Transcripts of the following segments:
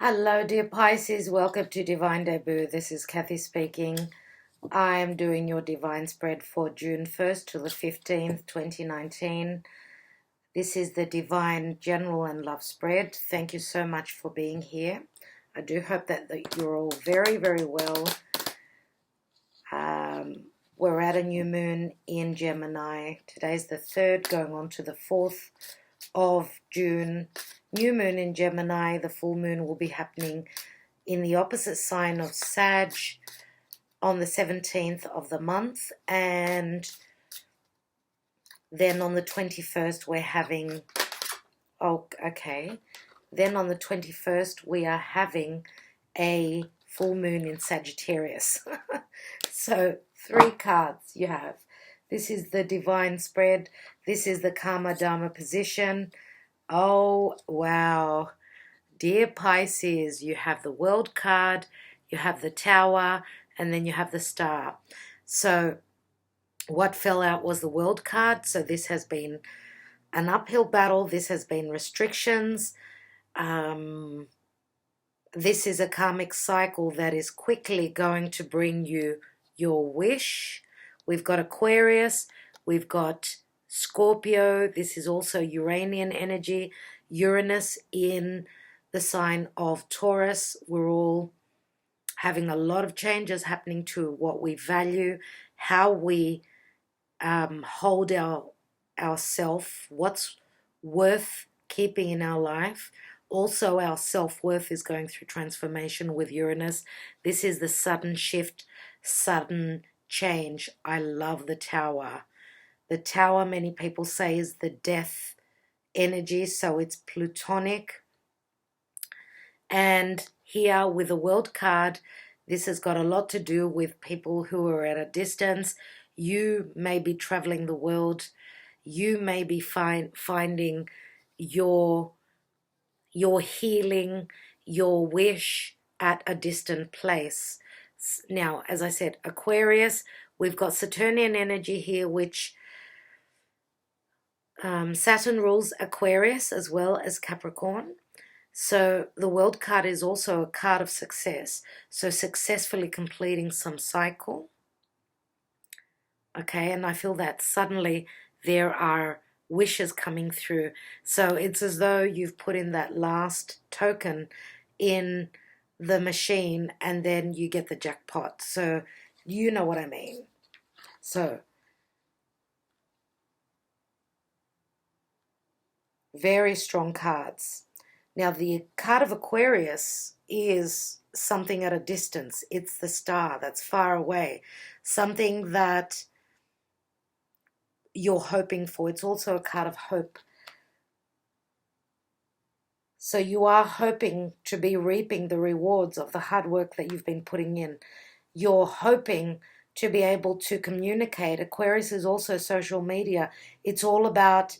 Hello, dear Pisces. Welcome to Divine Debut. This is Kathy speaking. I am doing your divine spread for June 1st to the 15th, 2019. This is the Divine General and Love spread. Thank you so much for being here. I do hope that you're all very, very well. We're at a new moon in Gemini. Today's the 3rd, going on to the 4th of June. New moon in Gemini. The full moon will be happening in the opposite sign of Sag on the 17th of the month, and then on the 21st we're having then on the 21st we are having a full moon in Sagittarius. So 3 cards you have. This is the divine spread. This is the karma dharma position. Oh, wow. Dear Pisces, you have the World card, you have the Tower, and then you have the Star. So what fell out was the World card. So this has been an uphill battle. This has been restrictions. This is a karmic cycle that is quickly going to bring you your wish. We've got Aquarius. We've got Scorpio. This is also Uranian energy. Uranus in the sign of Taurus. We're all having a lot of changes happening to what we value, how we hold ourself, what's worth keeping in our life. Also, our self-worth is going through transformation with Uranus. This is the sudden shift, sudden change. I love the Tower. The Tower, many people say, is the death energy, so it's plutonic. And here with the World card, this has got a lot to do with people who are at a distance. You may be traveling the world. You may be finding your healing, your wish at a distant place. Now, as I said, Aquarius, we've got Saturnian energy here, which Saturn rules Aquarius as well as Capricorn. So the World card is also a card of success. So successfully completing some cycle. Okay, and I feel that suddenly there are wishes coming through. So it's as though you've put in that last token in the machine and then you get the jackpot. So you know what I mean. So very strong cards. Now the card of Aquarius is something at a distance. It's the Star that's far away. Something that you're hoping for. It's also a card of hope. So you are hoping to be reaping the rewards of the hard work that you've been putting in. You're hoping to be able to communicate. Aquarius is also social media. It's all about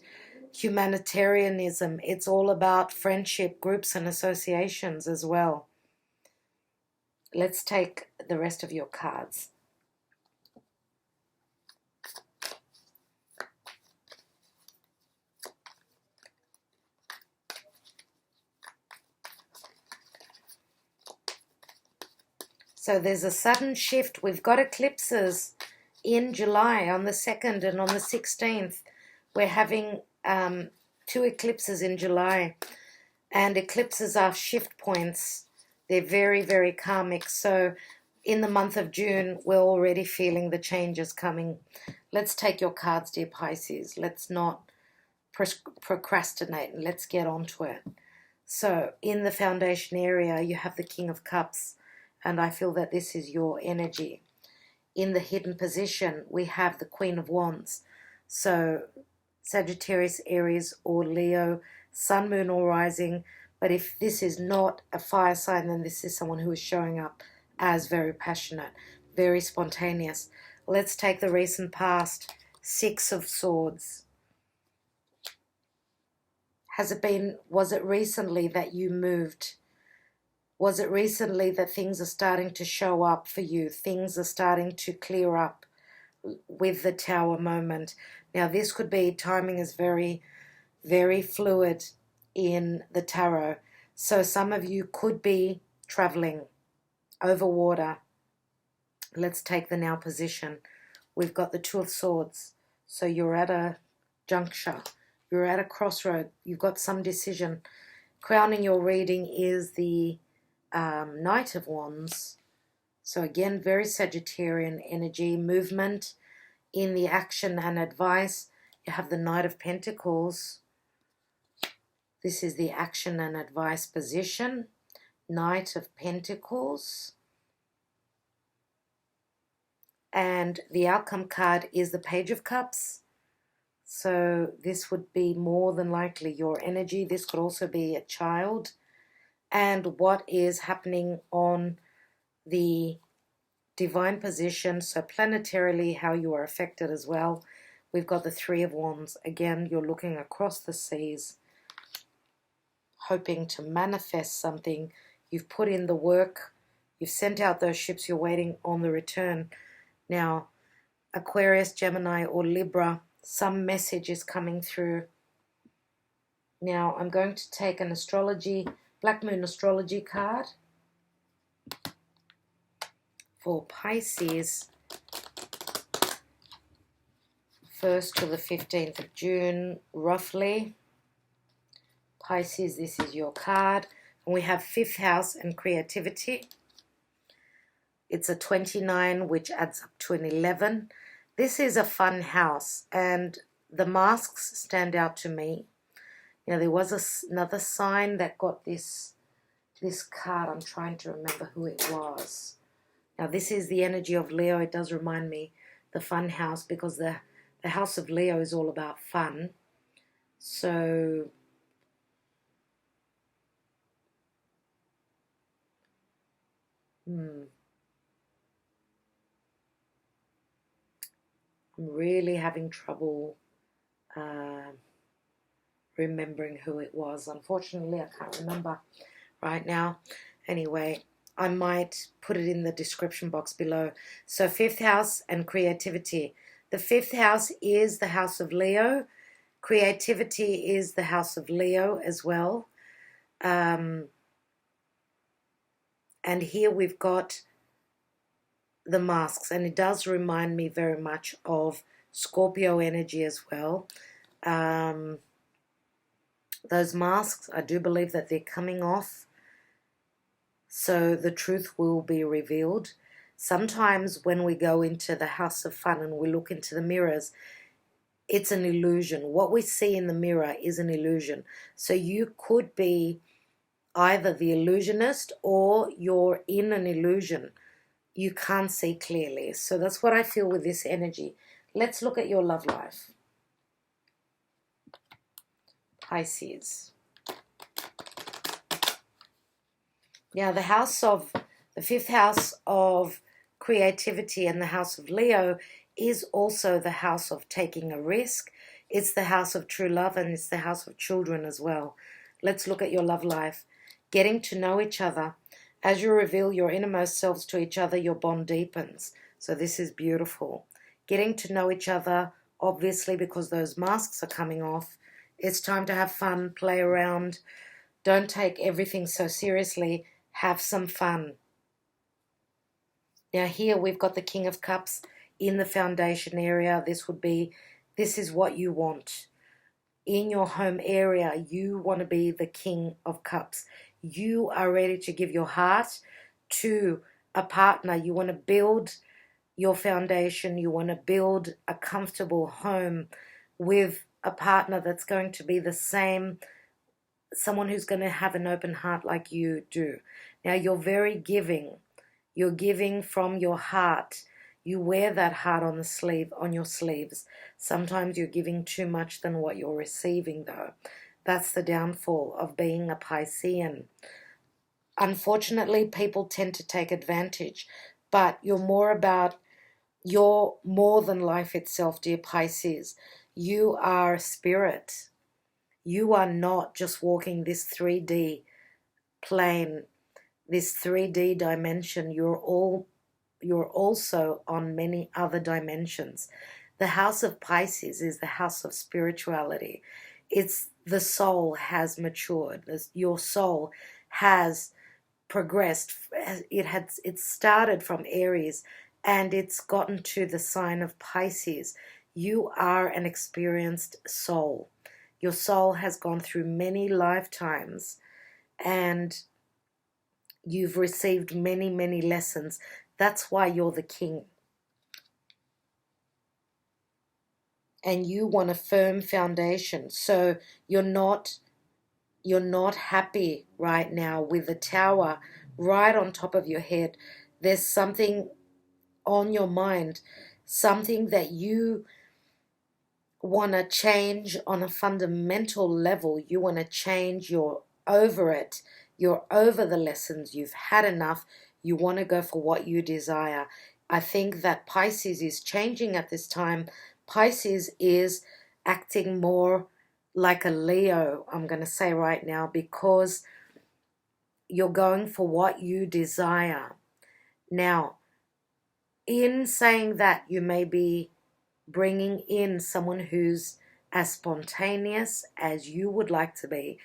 humanitarianism. It's all about friendship groups and associations as well. Let's take the rest of your cards. So there's a sudden shift. We've got eclipses in July on the 2nd and on the 16th. We're having 2 eclipses in July. And eclipses are shift points. They're very, very karmic. So in the month of June, we're already feeling the changes coming. Let's take your cards, dear Pisces. Let's not procrastinate. Let's get on to it. So in the foundation area, you have the King of Cups. And I feel that this is your energy. In the hidden position, we have the Queen of Wands. So Sagittarius, Aries, or Leo, Sun, Moon, or Rising. But if this is not a fire sign, then this is someone who is showing up as very passionate, very spontaneous. Let's take the recent past. 6 of Swords. Was it recently that you moved? Was it recently that things are starting to show up for you? Things are starting to clear up with the Tower moment. Now, this could be, timing is very, very fluid in the tarot. So some of you could be traveling over water. Let's take the now position. We've got the Two of Swords. So you're at a juncture. You're at a crossroad. You've got some decision. Crowning your reading is the Knight of Wands. So again, very Sagittarian energy, movement in the action and advice. You have the Knight of Pentacles. This is the action and advice position. Knight of Pentacles. And the outcome card is the Page of Cups. So this would be more than likely your energy. This could also be a child. And what is happening on the divine position, so planetarily how you are affected as well. We've got the Three of Wands. Again, you're looking across the seas, hoping to manifest something. You've put in the work. You've sent out those ships. You're waiting on the return. Now, Aquarius, Gemini, or Libra, some message is coming through. Now, I'm going to take an astrology, Black Moon astrology card for Pisces, 1st to the 15th of June, roughly. Pisces, this is your card. And we have 5th house and creativity. It's a 29, which adds up to an 11. This is a fun house, and the masks stand out to me. You know, there was another sign that got this card. I'm trying to remember who it was. Now, this is the energy of Leo. It does remind me the fun house, because the house of Leo is all about fun. So I'm really having trouble remembering who it was. Unfortunately, I can't remember right now. Anyway, I might put it in the description box below. So 5th house and creativity. The 5th house is the house of Leo. Creativity is the house of Leo as well. And here we've got the masks, and it does remind me very much of Scorpio energy as well. Those masks, I do believe that they're coming off, so the truth will be revealed. Sometimes when we go into the house of fun and we look into the mirrors, it's an illusion. What we see in the mirror is an illusion. So you could be either the illusionist or you're in an illusion. You can't see clearly. So that's what I feel with this energy. Let's look at your love life. Pisces. Now, the 5th house of creativity and the house of Leo is also the house of taking a risk. It's the house of true love, and it's the house of children as well. Let's look at your love life. Getting to know each other. As you reveal your innermost selves to each other, your bond deepens. So this is beautiful. Getting to know each other, obviously, because those masks are coming off. It's time to have fun, play around. Don't take everything so seriously. Have some fun. Now here we've got the King of Cups in the foundation area. This is what you want. In your home area, you want to be the King of Cups. You are ready to give your heart to a partner. You want to build your foundation. You want to build a comfortable home with a partner that's going to be the same, someone who's going to have an open heart like you do. Now, you're very giving. You're giving from your heart. You wear that heart on the sleeve, on your sleeves. Sometimes you're giving too much than what you're receiving, though. That's the downfall of being a Piscean. Unfortunately, people tend to take advantage, but you're more than life itself, dear Pisces. You are spirit. You are not just walking this 3D plane, this 3D dimension. You're also on many other dimensions. The house of Pisces is the house of spirituality. It's the soul has matured. Your soul has progressed. It started from Aries and it's gotten to the sign of Pisces. You are an experienced soul. Your soul has gone through many lifetimes and you've received many, many lessons. That's why you're the king. And you want a firm foundation. So you're not happy right now with the tower right on top of your head. There's something on your mind, something that you want to change on a fundamental level. You want to change. You're over it. You're over the lessons. You've had enough. You want to go for what you desire. I think that Pisces is changing at this time. Pisces is acting more like a Leo, I'm going to say right now, because you're going for what you desire. Now, in saying that, you may be bringing in someone who's as spontaneous as you would like to be.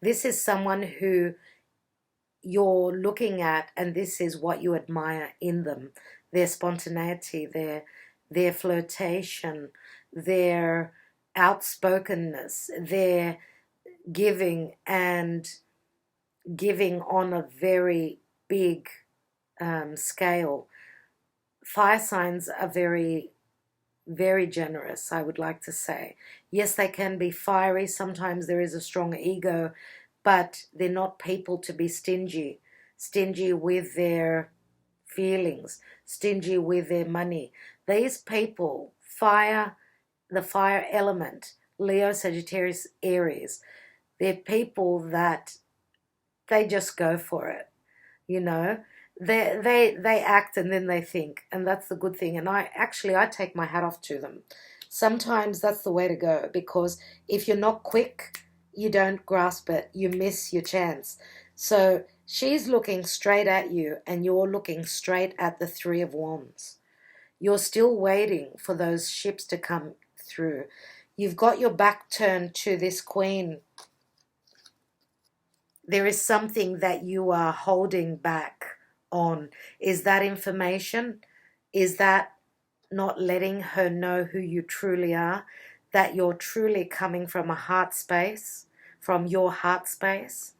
This is someone who you're looking at, and this is what you admire in them. Their spontaneity, their flirtation, their outspokenness, their giving, and giving on a very big scale. Fire signs are very, very generous, I would like to say. Yes, they can be fiery. Sometimes there is a strong ego, but they're not people to be stingy. Stingy with their feelings, stingy with their money. These people, the fire element, Leo, Sagittarius, Aries, they're people that they just go for it, you know. They act and then they think, and that's the good thing. And I take my hat off to them. Sometimes that's the way to go, because if you're not quick, you don't grasp it, you miss your chance. So she's looking straight at you and you're looking straight at the Three of Wands. You're still waiting for those ships to come through. You've got your back turned to this Queen. There is something that you are holding back on. Is that information? Is that not letting her know who you truly are? That you're truly coming from a heart space, from your heart space?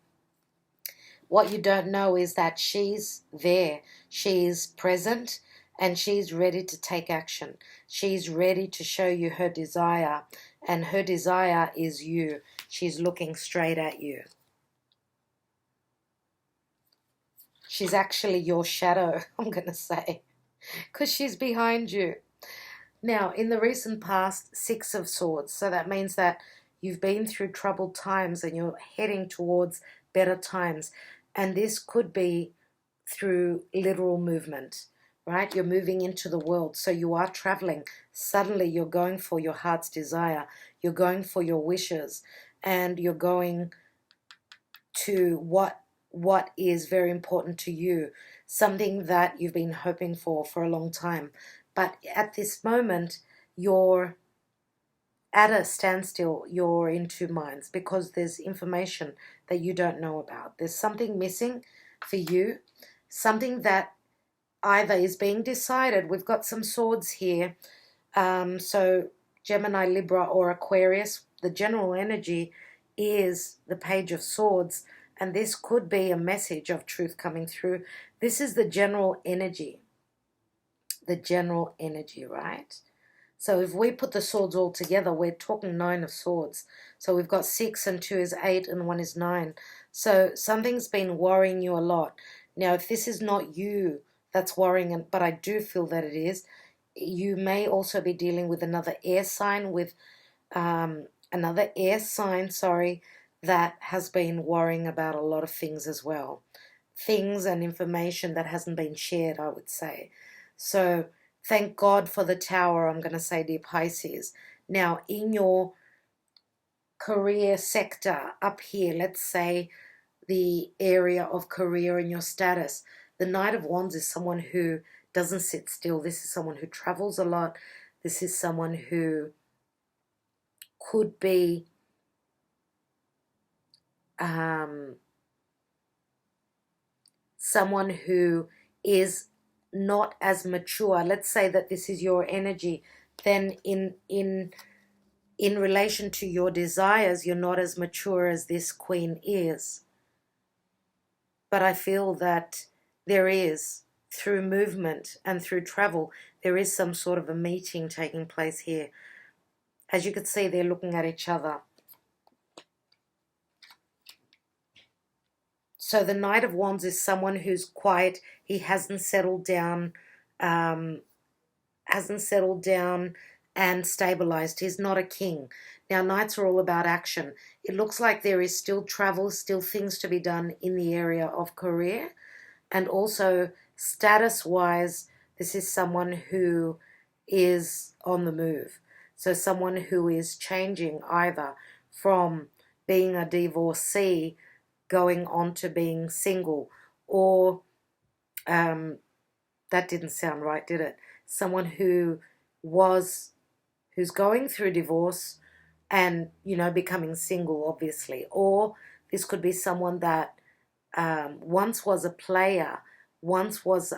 What you don't know is that she's there. She's present and she's ready to take action. She's ready to show you her desire, and her desire is you. She's looking straight at you. She's actually your shadow, I'm going to say, because she's behind you. Now, in the recent past, Six of Swords. So that means that you've been through troubled times and you're heading towards better times. And this could be through literal movement, right? You're moving into the world. So you are traveling. Suddenly you're going for your heart's desire. You're going for your wishes. And you're going to what is very important to you, something that you've been hoping for a long time. But at this moment, you're at a standstill. You're in two minds because there's information that you don't know about. There's something missing for you, something that either is being decided. We've got some swords here. So Gemini, Libra, or Aquarius, the general energy is the Page of Swords. And this could be a message of truth coming through. This is the general energy. The general energy, right? So if we put the swords all together, we're talking 9 of Swords. So we've got 6 and 2 is 8 and 1 is 9. So something's been worrying you a lot. Now, if this is not you that's worrying, but I do feel that it is, you may also be dealing with another air sign, that has been worrying about a lot of things as well. Things and information that hasn't been shared, I would say. So thank God for the Tower, I'm going to say, dear Pisces. Now, in your career sector up here, let's say the area of career and your status, the Knight of Wands is someone who doesn't sit still. This is someone who travels a lot. This is someone who could be someone who is not as mature. Let's say that this is your energy, then in relation to your desires, you're not as mature as this queen is. But I feel that there is, through movement and through travel, there is some sort of a meeting taking place here. As you can see, they're looking at each other. So the Knight of Wands is someone who's quiet. He hasn't settled down, and stabilized. He's not a king. Now, Knights are all about action. It looks like there is still travel, still things to be done in the area of career. And also, status-wise, this is someone who is on the move. So someone who is changing either from being a divorcee going on to being single, or that didn't sound right, did it? Someone who's going through divorce and, becoming single, obviously. Or this could be someone that once was a player, once was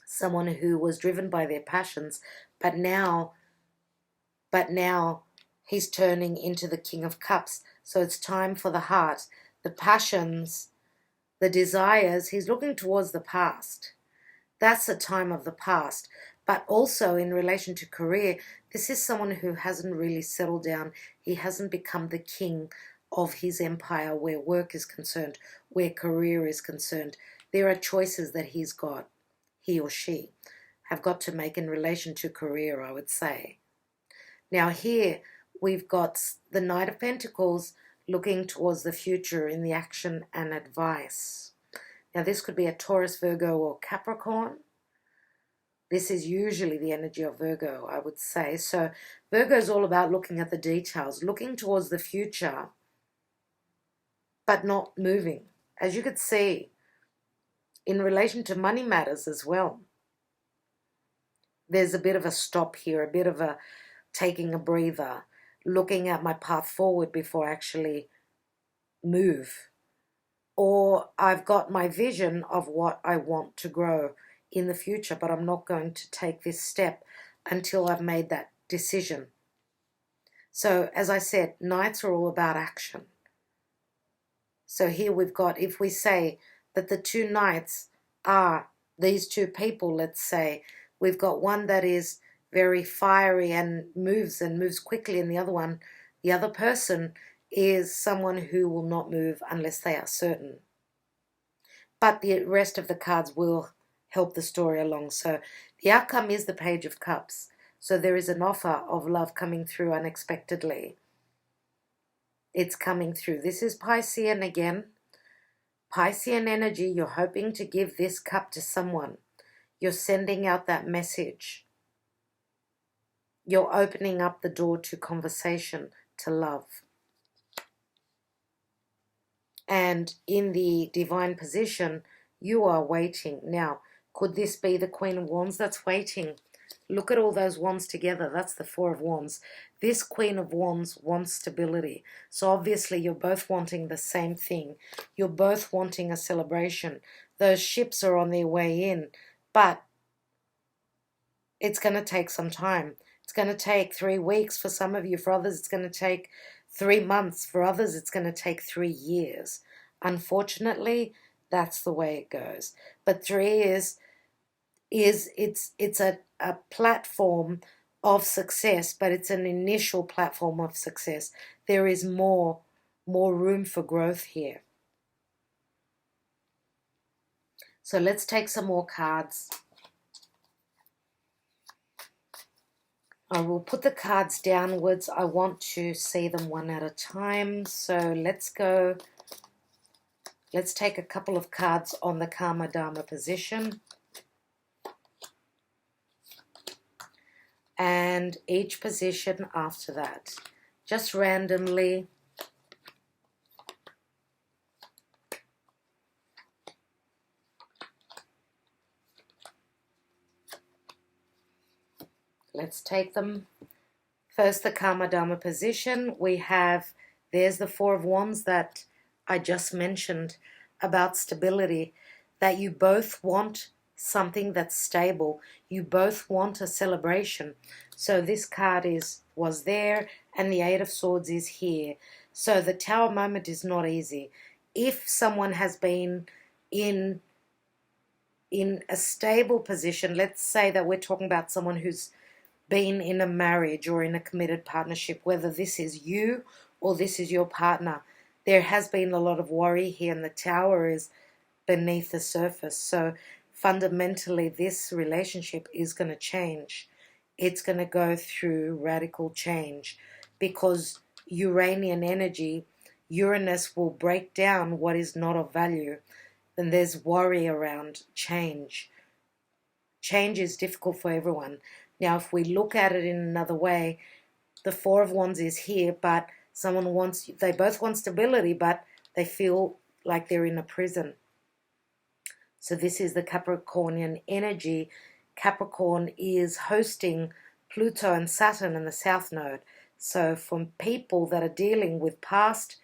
someone who was driven by their passions, but now he's turning into the King of Cups. So it's time for the heart, the passions, the desires. He's looking towards the past. That's the time of the past. But also in relation to career, this is someone who hasn't really settled down. He hasn't become the king of his empire where work is concerned, where career is concerned. There are choices that he or she have got to make in relation to career, I would say. Now here we've got the Knight of Pentacles looking towards the future in the action and advice. Now this could be a Taurus, Virgo, or Capricorn. This is usually the energy of Virgo, I would say. So Virgo is all about looking at the details, looking towards the future, but not moving. As you could see, in relation to money matters as well, there's a bit of a stop here, a bit of a taking a breather, looking at my path forward before I actually move. Or I've got my vision of what I want to grow in the future, but I'm not going to take this step until I've made that decision. So as I said, Knights are all about action. So here we've got, if we say that the two Knights are these two people, let's say, we've got one that is very fiery and moves quickly, and the other person is someone who will not move unless they are certain. But the rest of the cards will help the story along. So the outcome is the Page of Cups. So there is an offer of love coming through unexpectedly. It's coming through. This is Piscean again. Piscean energy, you're hoping to give this cup to someone. You're sending out that message. You're opening up the door to conversation, to love. And in the divine position, you are waiting. Now, could this be the Queen of Wands that's waiting? Look at all those wands together. That's the Four of Wands. This Queen of Wands wants stability. So obviously you're both wanting the same thing. You're both wanting a celebration. Those ships are on their way in, but it's going to take some time. It's going to take 3 weeks for some of you. For others, it's going to take 3 months. For others, it's going to take 3 years. Unfortunately, that's the way it goes. But 3 years it's a platform of success, but it's an initial platform of success. There is more room for growth here. So let's take some more cards. I will put the cards downwards. I want to see them one at a time. So let's go. Let's take a couple of cards on the Karma Dharma position. And each position after that. Just randomly. Let's take them. First, the Karma Dharma position. We have There's the Four of Wands that I just mentioned about stability, that you both want something that's stable. You both want a celebration. So this card was there, and the Eight of Swords is here. So the Tower moment is not easy. If someone has been in a stable position, let's say that we're talking about someone who's been in a marriage or in a committed partnership, whether this is you or this is your partner, there has been a lot of worry here, and the Tower is beneath the surface. So fundamentally, this relationship is going to change. It's going to go through radical change, because Uranian energy, Uranus will break down what is not of value. And there's worry around change. Change is difficult for everyone. Now, if we look at it in another way, the Four of Wands is here, but they both want stability, but they feel like they're in a prison. So this is the Capricornian energy. Capricorn is hosting Pluto and Saturn in the South Node. So from people that are dealing with past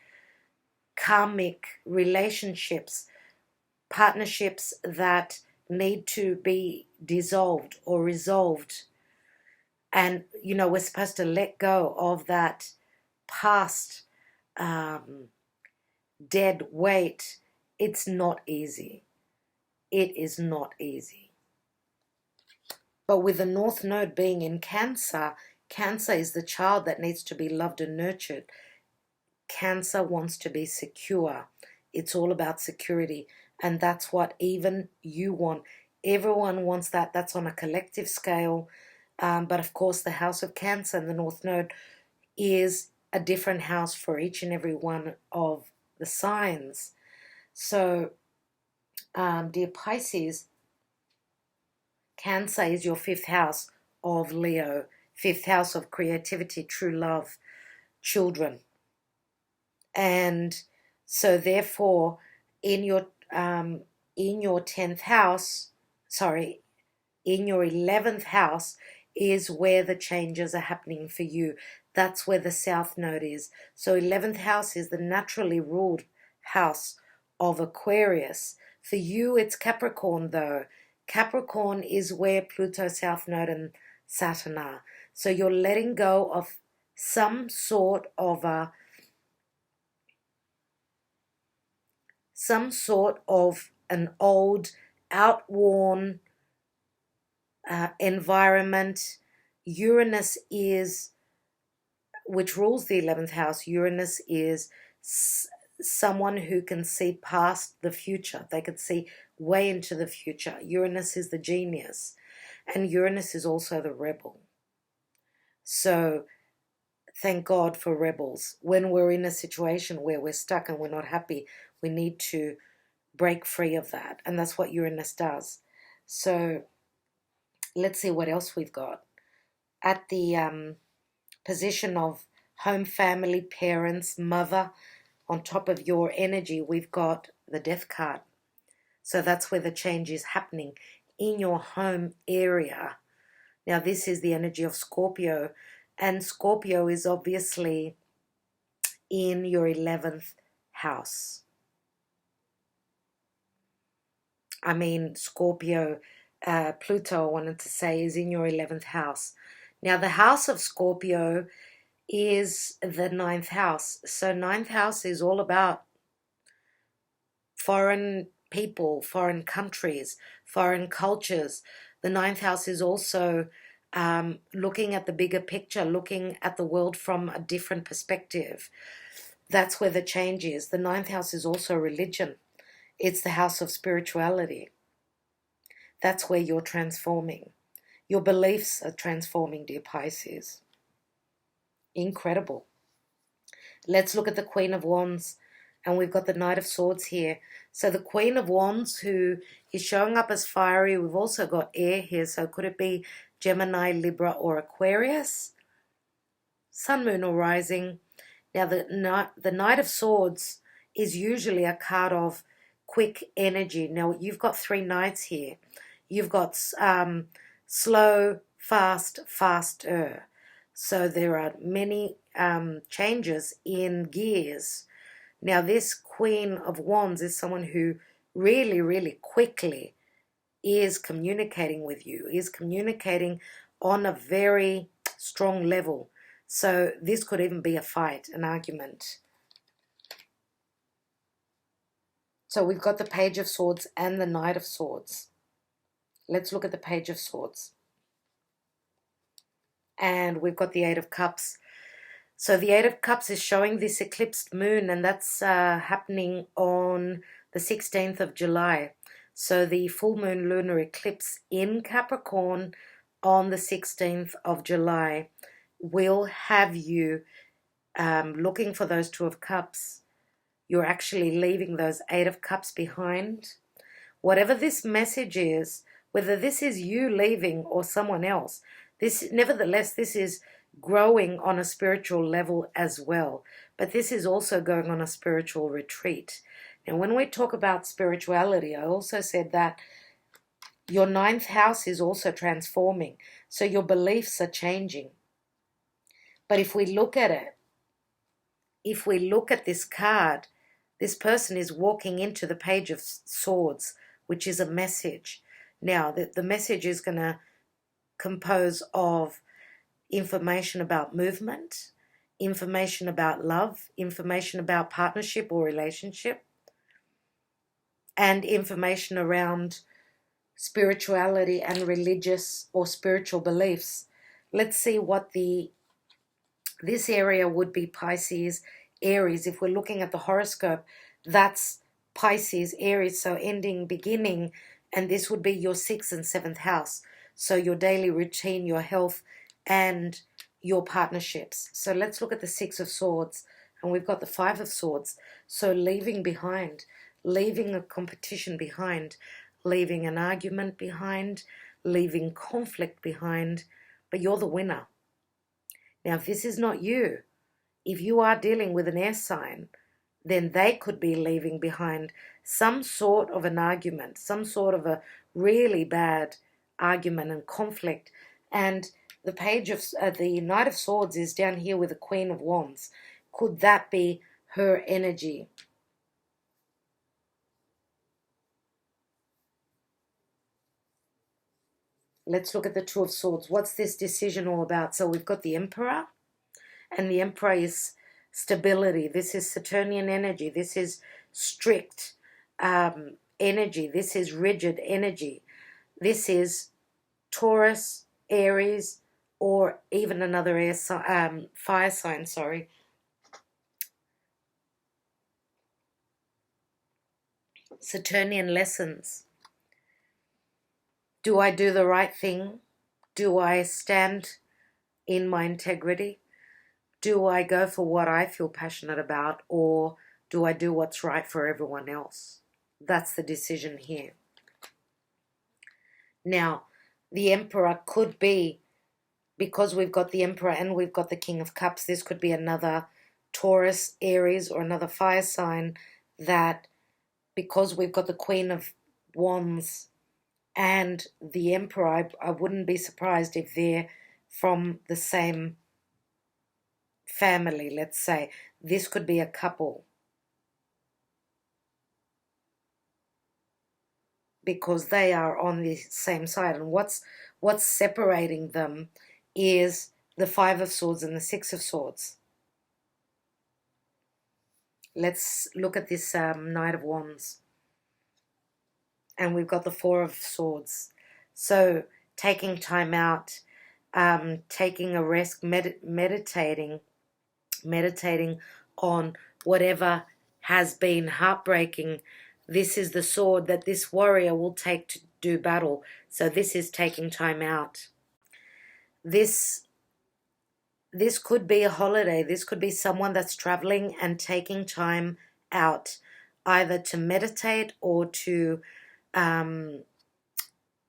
karmic relationships, partnerships that need to be dissolved or resolved, and we're supposed to let go of that past dead weight. It's not easy. It is not easy. But with the North Node being in Cancer, Cancer is the child that needs to be loved and nurtured. Cancer wants to be secure. It's all about security. And that's what even you want. Everyone wants that. That's on a collective scale. But of course, the House of Cancer and the North Node is a different house for each and every one of the signs. So, dear Pisces, Cancer is your fifth house of Leo, fifth house of creativity, true love, children. And so therefore, in your 10th house, in your 11th house is where the changes are happening for you. That's where the South Node is. So 11th house is the naturally ruled house of Aquarius. For you, it's Capricorn, though. Capricorn is where Pluto, South Node, and Saturn are. So you're letting go of some sort of an old, outworn environment. Uranus is, which rules the 11th house, Uranus is someone who can see past the future. They could see way into the future. Uranus is the genius, and Uranus is also the rebel. So thank God for rebels. When we're in a situation where we're stuck and we're not happy, we need to break free of that, and that's what Uranus does. So let's see what else we've got. At the position of home, family, parents, mother, on top of your energy, we've got the Death card. So that's where the change is happening, in your home area. Now this is the energy of Scorpio, and Scorpio is obviously in your 11th house. I mean, Scorpio, Pluto, I wanted to say, is in your 11th house. Now, the house of Scorpio is the 9th house. So 9th house is all about foreign people, foreign countries, foreign cultures. The 9th house is also looking at the bigger picture, looking at the world from a different perspective. That's where the change is. The 9th house is also religion. It's the house of spirituality. That's where you're transforming. Your beliefs are transforming, dear Pisces. Incredible. Let's look at the Queen of Wands. And we've got the Knight of Swords here. So the Queen of Wands, who is showing up as fiery. We've also got air here. So could it be Gemini, Libra, or Aquarius? Sun, Moon, or Rising. Now the Knight of Swords is usually a card of quick energy. Now you've got three knights here. You've got slow, fast, faster. So there are many changes in gears. Now this Queen of Wands is someone who really, really quickly is communicating with you, is communicating on a very strong level. So this could even be a fight, an argument. So we've got the Page of Swords and the Knight of Swords. Let's look at the Page of Swords. And we've got the Eight of Cups. So the Eight of Cups is showing this eclipsed moon, and that's happening on the 16th of July. So the full moon lunar eclipse in Capricorn on the 16th of July will have you looking for those Two of Cups. You're actually leaving those Eight of Cups behind. Whatever this message is, whether this is you leaving or someone else, nevertheless, this is growing on a spiritual level as well. But this is also going on a spiritual retreat. And when we talk about spirituality, I also said that your ninth house is also transforming. So your beliefs are changing. But if we look at it, if we look at this card, this person is walking into the Page of Swords, which is a message. Now, the message is going to compose of information about movement, information about love, information about partnership or relationship, and information around spirituality and religious or spiritual beliefs. Let's see what this area would be. Pisces, Aries. If we're looking at the horoscope, that's Pisces, Aries, so ending, beginning, and this would be your 6th and 7th house. So your daily routine, your health, and your partnerships. So let's look at the Six of Swords, and we've got the Five of Swords. So leaving behind, leaving a competition behind, leaving an argument behind, leaving conflict behind, but you're the winner. Now, if this is not you, if you are dealing with an air sign, then they could be leaving behind some sort of an argument, some sort of a really bad argument and conflict. And the Knight of Swords is down here with the Queen of Wands. Could that be her energy? Let's look at the Two of Swords. What's this decision all about? So we've got the Emperor, and the Emperor is stability. This is Saturnian energy. This is strict energy. This is rigid energy. This is Taurus, Aries, or even another fire sign, sorry. Saturnian lessons. Do I do the right thing? Do I stand in my integrity? Do I go for what I feel passionate about, or do I do what's right for everyone else? That's the decision here. Now, the Emperor could be, because we've got the Emperor and we've got the King of Cups, this could be another Taurus, Aries, or another fire sign that, because we've got the Queen of Wands and the Emperor, I wouldn't be surprised if they're from the same family, let's say. This could be a couple, because they are on the same side. And what's separating them is the Five of Swords and the Six of Swords. Let's look at this Knight of Wands. And we've got the Four of Swords. So taking time out, taking a rest, meditating on whatever has been heartbreaking. This is the sword that this warrior will take to do battle. So this is taking time out. This could be a holiday. This could be someone that's traveling and taking time out, either to meditate or to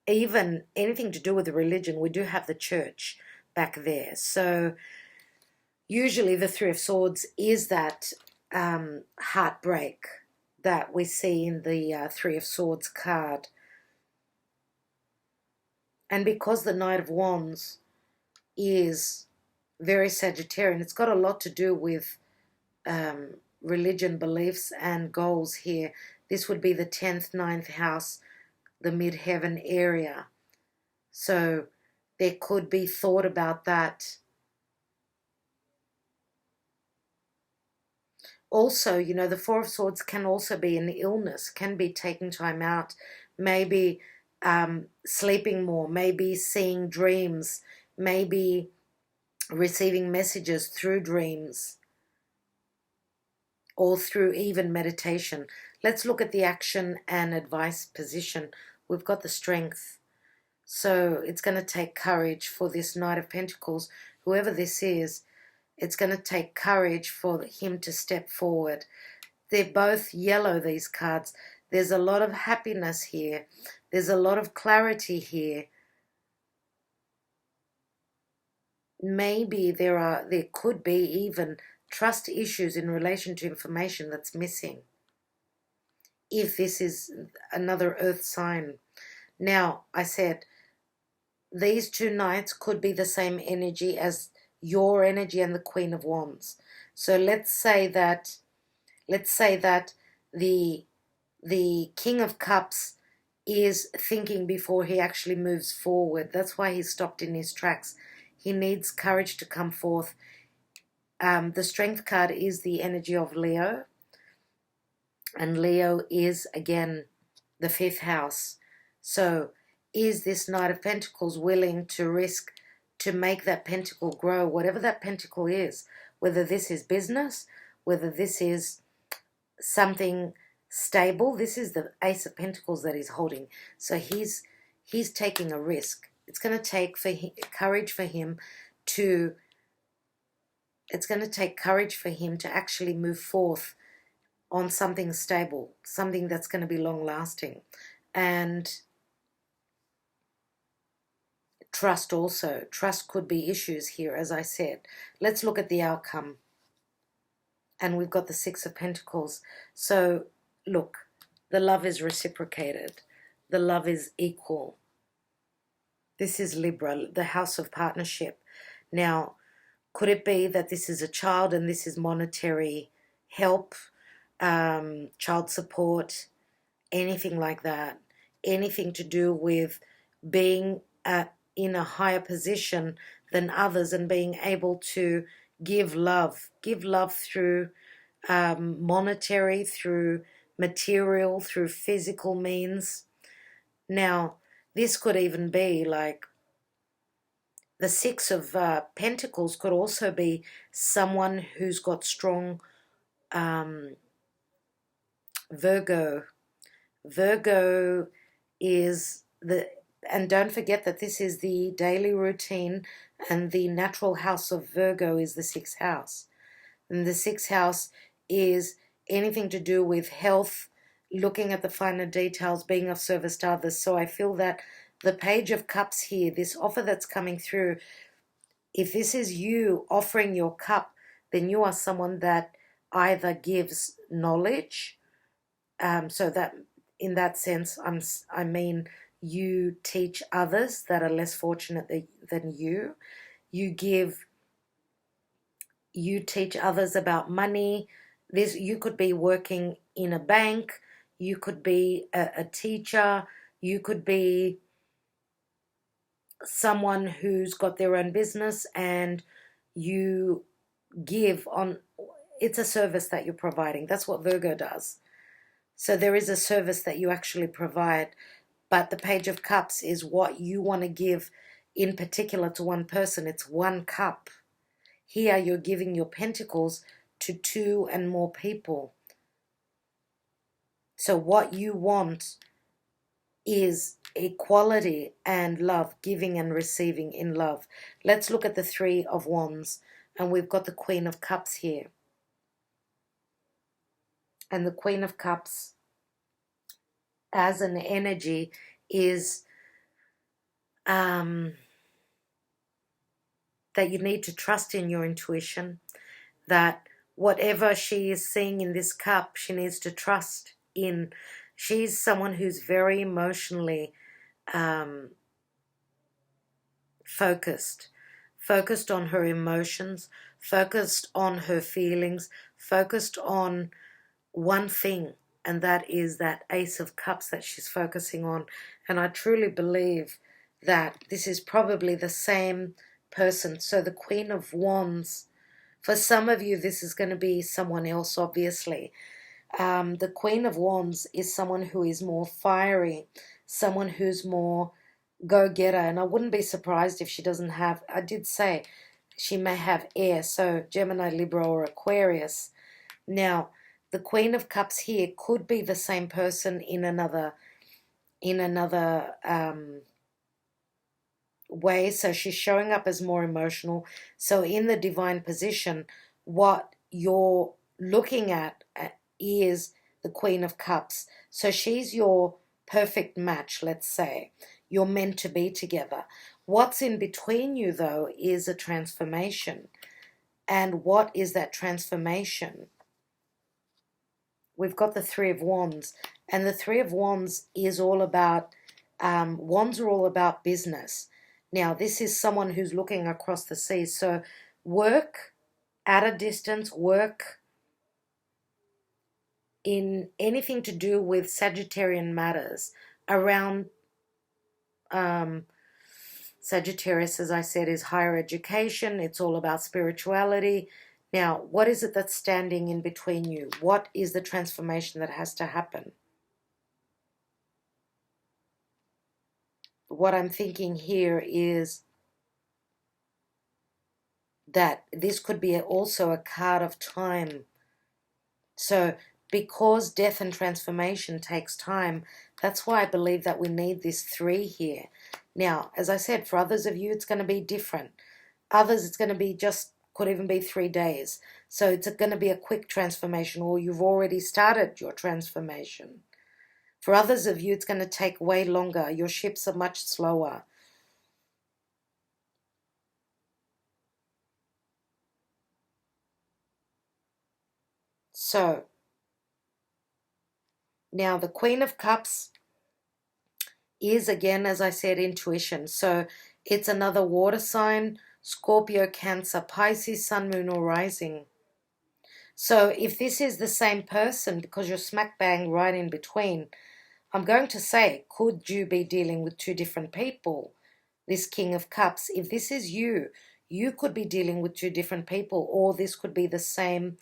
even anything to do with the religion. We do have the church back there. So usually the Three of Swords is that heartbreak that we see in the Three of Swords card. And because the Knight of Wands is very Sagittarian. It's got a lot to do with religion, beliefs, and goals here. This would be the 10th, 9th house, the midheaven area. So there could be thought about that. Also, you know, the Four of Swords can also be an illness, can be taking time out, maybe sleeping more, maybe seeing dreams, maybe receiving messages through dreams or through even meditation. Let's look at the action and advice position. We've got the Strength. So it's going to take courage for this Knight of Pentacles, whoever this is. It's going to take courage for him to step forward. They're both yellow, these cards. There's a lot of happiness here. There's a lot of clarity here. Maybe there could be even trust issues in relation to information that's missing, if this is another earth sign. Now, I said these two knights could be the same energy as your energy and the Queen of Wands. So let's say that the King of Cups is thinking before he actually moves forward. That's why he's stopped in his tracks. He needs courage to come forth. The Strength card is the energy of Leo. And Leo is, again, the 5th house. So is this Knight of Pentacles willing to risk to make that pentacle grow, whatever that pentacle is, whether this is business, whether this is something stable? This is the Ace of Pentacles that he's holding. So he's taking a risk. It's going to take courage for him to actually move forth on something stable, something that's going to be long lasting. And trust also. Trust could be issues here, as I said. Let's look at the outcome. And we've got the 6 of Pentacles. So, look, the love is reciprocated. The love is equal. This is Libra, the house of partnership. Now, could it be that this is a child and this is monetary help, child support, anything like that? Anything to do with being in a higher position than others and being able to give love through monetary, through material, through physical means. Now, this could even be like the 6 of Pentacles could also be someone who's got strong Virgo. Virgo is and don't forget that this is the daily routine, and the natural house of Virgo is the 6th house. And the 6th house is anything to do with health, looking at the finer details, being of service to others. So I feel that the Page of Cups here, this offer that's coming through, if this is you offering your cup, then you are someone that either gives knowledge, so that in that sense, I mean you teach others that are less fortunate than you. You teach others about money. You could be working in a bank, you could be a teacher, you could be someone who's got their own business, and you give on, it's a service that you're providing. That's what Virgo does. So there is a service that you actually provide, but the Page of Cups is what you want to give in particular to one person. It's one cup. Here you're giving your pentacles to 2 and more people. So what you want is equality and love, giving and receiving in love. Let's look at the 3 of Wands, and we've got the Queen of Cups here. And the Queen of Cups as an energy is that you need to trust in your intuition, that whatever she is seeing in this cup, she needs to trust in. She's someone who's very emotionally focused focused on her emotions, focused on her feelings, focused on one thing, and that is that Ace of Cups that she's focusing on. And I truly believe that this is probably the same person. So the Queen of Wands, for some of you, this is going to be someone else, obviously. The Queen of Wands is someone who is more fiery, someone who's more go-getter. And I wouldn't be surprised if she doesn't have, I did say she may have air, so Gemini, Libra, or Aquarius. Now, the Queen of Cups here could be the same person in another way. So she's showing up as more emotional. So in the divine position, what you're looking at is the Queen of Cups. So she's your perfect match, let's say. You're meant to be together. What's in between you, though, is a transformation. And what is that transformation? We've got the Three of Wands. And the Three of Wands is all about, wands are all about business. Now, this is someone who's looking across the seas. So work at a distance, work in anything to do with Sagittarian matters around Sagittarius, as I said, is higher education. It's all about spirituality. Now, what is it that's standing in between you? What is the transformation that has to happen? What I'm thinking here is that this could be also a card of time. So because death and transformation takes time, that's why I believe that we need this 3 here. Now, as I said, for others of you, it's going to be different. Others, it's going to be just, could even be 3 days. So it's going to be a quick transformation, or you've already started your transformation. For others of you, it's going to take way longer. Your ships are much slower. So, now the Queen of Cups is, again, as I said, intuition. So it's another water sign, Scorpio, Cancer, Pisces, Sun, Moon, or Rising. So if this is the same person, because you're smack bang right in between, I'm going to say, could you be dealing with 2 different people? This King of Cups, if this is you, you could be dealing with 2 different people, or this could be the same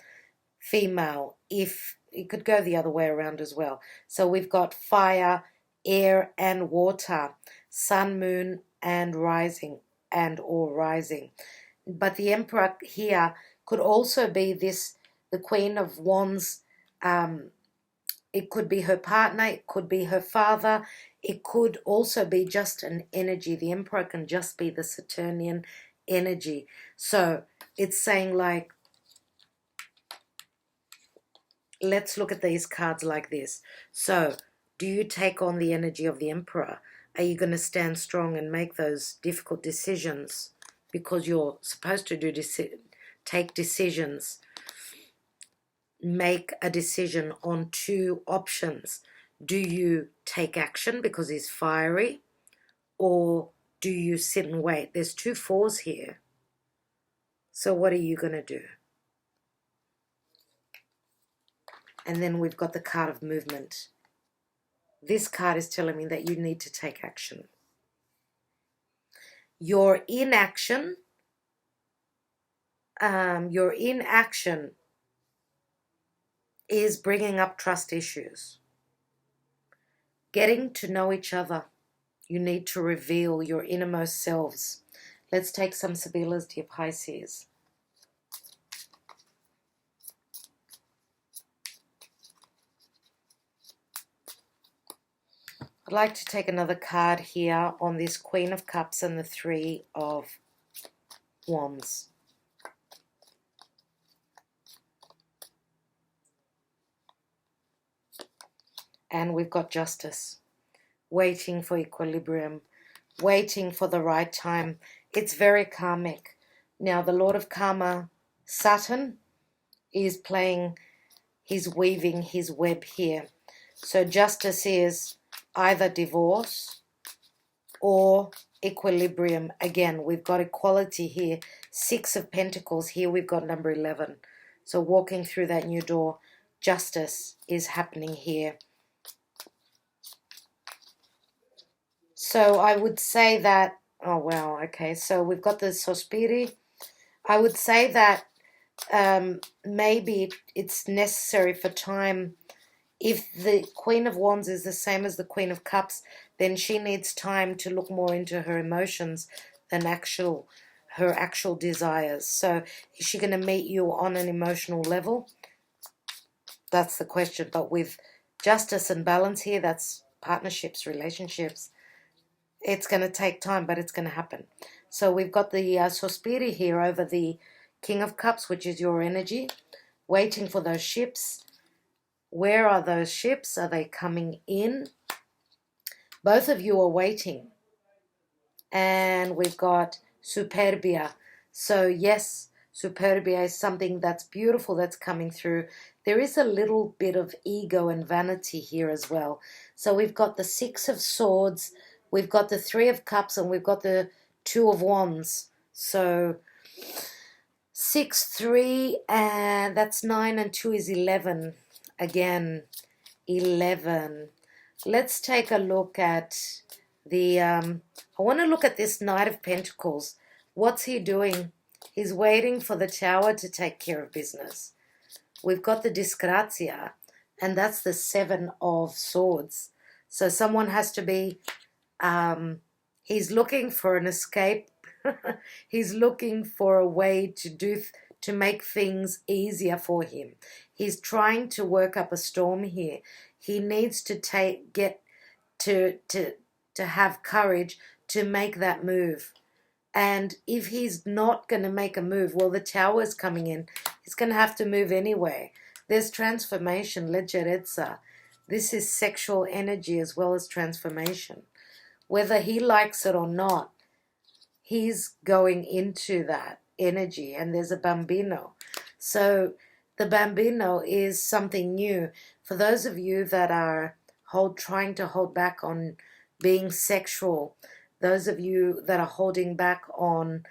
female. If it could go the other way around as well. So we've got fire, air, and water, sun, moon, and rising, and or rising. But the Emperor here could also be this, the Queen of Wands. It could be her partner, it could be her father, it could also be just an energy. The Emperor can just be the Saturnian energy. So it's saying, like, let's look at these cards like this. So, do you take on the energy of the Emperor? Are you going to stand strong and make those difficult decisions? Because you're supposed to take decisions. Make a decision on 2 options. Do you take action because he's fiery? Or do you sit and wait? There's 2 4s here. So what are you going to do? And then we've got the card of movement. This card is telling me that you need to take action. Your inaction is bringing up trust issues. Getting to know each other. You need to reveal your innermost selves. Let's take some SIBILLAS, dear Pisces. I'd like to take another card here on this Queen of Cups and the 3 of Wands. And we've got Justice. Waiting for equilibrium. Waiting for the right time. It's very karmic. Now, the Lord of Karma, Saturn, is playing, he's weaving his web here. So Justice is either divorce or equilibrium. Again, we've got equality here. 6 of Pentacles. Here we've got number 11. So walking through that new door, justice is happening here. So I would say that, oh wow, okay, so we've got the Sospiri. I would say that maybe it's necessary for time. If the Queen of Wands is the same as the Queen of Cups, then she needs time to look more into her emotions than her actual desires. So is she going to meet you on an emotional level? That's the question. But with justice and balance here, that's partnerships, relationships. It's going to take time, but it's going to happen. So we've got the Sospiri here over the King of Cups, which is your energy, waiting for those ships. Where are those ships? Are they coming in? Both of you are waiting. And we've got Superbia. So yes, Superbia is something that's beautiful that's coming through. There is a little bit of ego and vanity here as well. So we've got the 6 of Swords, we've got the 3 of Cups, and we've got the 2 of Wands. So 6, 3, and that's 9, and 2 is 11. Again, 11. Let's take a look at the, I want to look at this Knight of Pentacles. What's he doing? He's waiting for the Tower to take care of business. We've got the Disgrazia, and that's the 7 of Swords. So someone has to be, he's looking for an escape. He's looking for a way to make things easier for him. He's trying to work up a storm here. He needs to have courage to make that move. And if he's not going to make a move, well, the Tower is coming in. He's going to have to move anyway. There's transformation, leggerezza. This is sexual energy as well as transformation. Whether he likes it or not, he's going into that energy. And there's a bambino. So the bambino is something new. For those of you that are trying to hold back on being sexual, those of you that are holding back on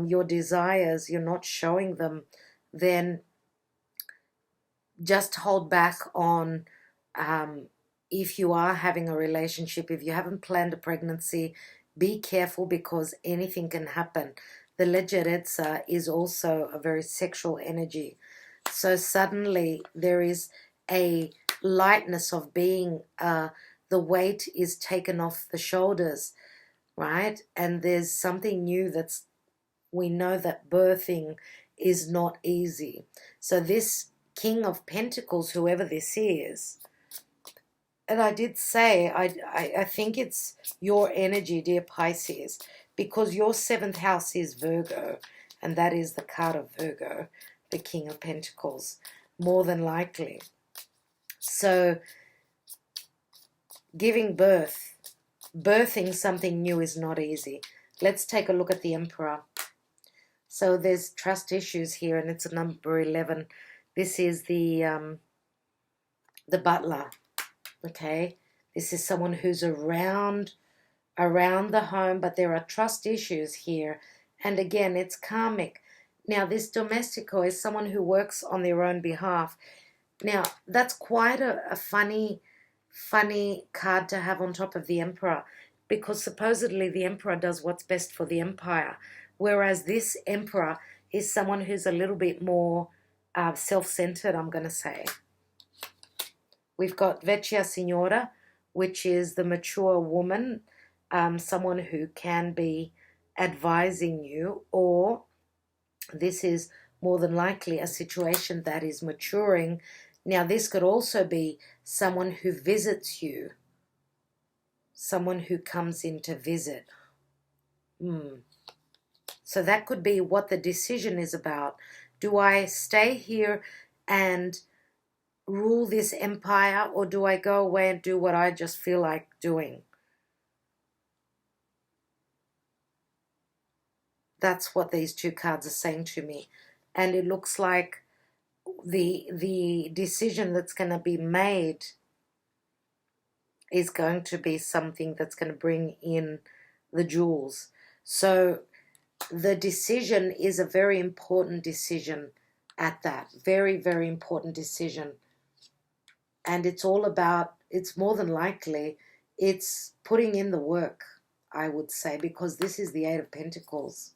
your desires, you're not showing them, then just hold back on if you are having a relationship, if you haven't planned a pregnancy, be careful because anything can happen. The leggerezza is also a very sexual energy. So suddenly there is a lightness of being, the weight is taken off the shoulders, right? And there's something new we know that birthing is not easy. So this King of Pentacles, whoever this is, and I did say, I think it's your energy, dear Pisces, because your 7th house is Virgo, and that is the card of Virgo, the King of Pentacles, more than likely. So giving birth, birthing something new is not easy. Let's take a look at the Emperor. So there's trust issues here, and it's a number 11. This is the butler, okay? This is someone who's around the home, but there are trust issues here. And again, it's karmic. Now, this domestico is someone who works on their own behalf. Now, that's quite a funny card to have on top of the Emperor, because supposedly the Emperor does what's best for the empire, whereas this Emperor is someone who's a little bit more self-centered, I'm going to say. We've got Vecchia Signora, which is the mature woman, someone who can be advising you, or this is more than likely a situation that is maturing. Now, this could also be someone who visits you, someone who comes in to visit. So that could be what the decision is about. Do I stay here and rule this empire, or do I go away and do what I just feel like doing? That's what these two cards are saying to me. And it looks like the decision that's going to be made is going to be something that's going to bring in the jewels. So the decision is a very important decision at that. Very, very important decision. And it's all about, it's more than likely, it's putting in the work, I would say, because this is the Eight of Pentacles.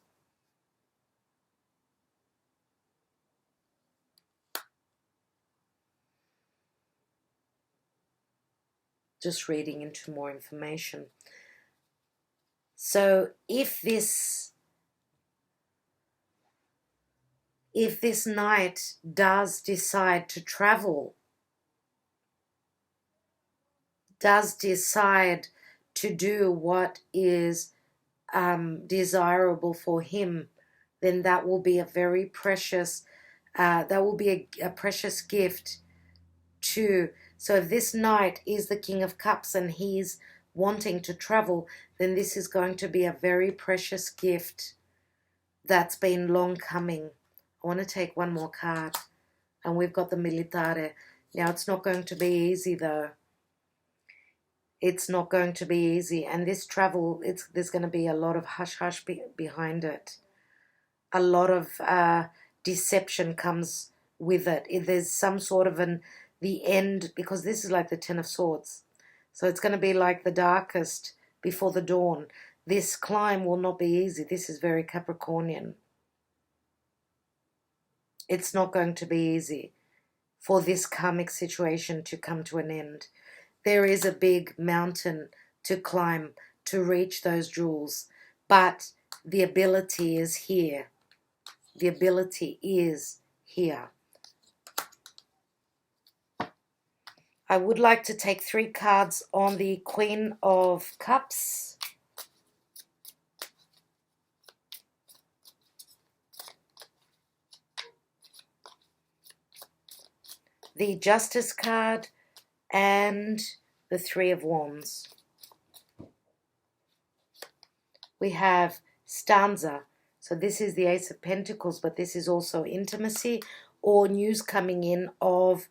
Just reading into more information. So if this knight does decide to travel, does decide to do what is desirable for him, then that will be a very precious, that will be a precious gift too. So if this knight is the King of Cups and he's wanting to travel, then this is going to be a very precious gift that's been long coming. I want to take one more card, and we've got the Militare. Now, it's not going to be easy, though. It's not going to be easy, and this travel, there's going to be a lot of hush-hush behind it. A lot of deception comes with it. If there's some sort of the end, because this is like the Ten of Swords. So it's going to be like the darkest before the dawn. This climb will not be easy. This is very Capricornian. It's not going to be easy for this karmic situation to come to an end. There is a big mountain to climb to reach those jewels, but the ability is here. The ability is here. I would like to take 3 cards on the Queen of Cups. The Justice card and the 3 of Wands. We have stanza. So this is the Ace of Pentacles, but this is also intimacy or news coming in of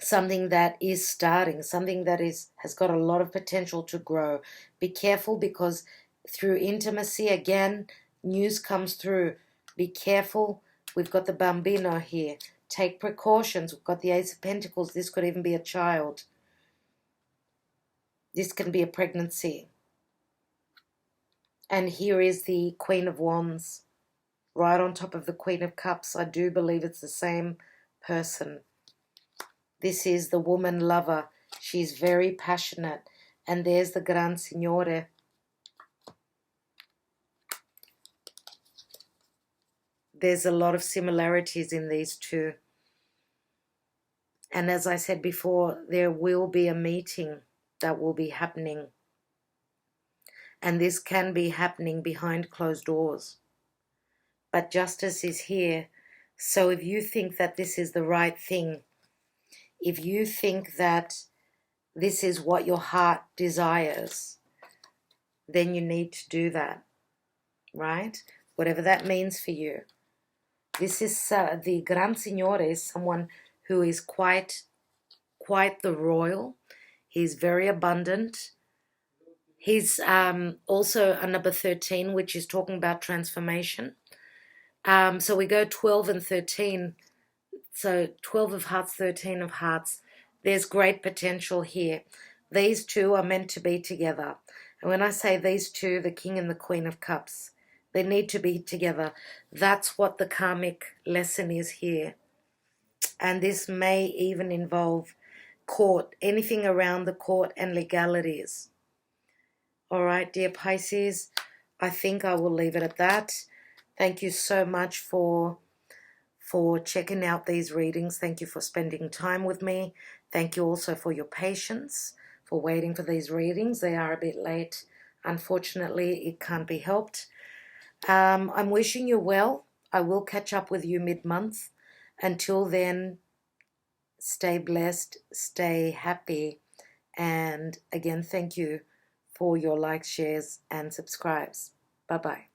something that is starting, something that has got a lot of potential to grow. Be careful, because through intimacy, again, news comes through. Be careful. We've got the Bambino here. Take precautions. We've got the Ace of Pentacles. This could even be a child. This can be a pregnancy. And here is the Queen of Wands, right on top of the Queen of Cups. I do believe it's the same person. This is the woman lover. She's very passionate. And there's the Gran Signore. There's a lot of similarities in these two. And as I said before, there will be a meeting that will be happening. And this can be happening behind closed doors. But justice is here. So if you think that this is the right thing, if you think that this is what your heart desires, then you need to do that, right? Whatever that means for you. This is the Gran Signore is someone who is quite the royal. He's very abundant. He's also a number 13, which is talking about transformation. So we go 12 and 13. So 12 of hearts, 13 of hearts. There's great potential here. These two are meant to be together. And when I say these two, the King and the Queen of Cups, they need to be together. That's what the karmic lesson is here. And this may even involve court, anything around the court and legalities. All right, dear Pisces, I think I will leave it at that. Thank you so much for checking out these readings. Thank you for spending time with me. Thank you also for your patience, for waiting for these readings. They are a bit late. Unfortunately, it can't be helped. I'm wishing you well. I will catch up with you mid-month. Until then, stay blessed, stay happy. And again, thank you for your likes, shares, and subscribes. Bye-bye.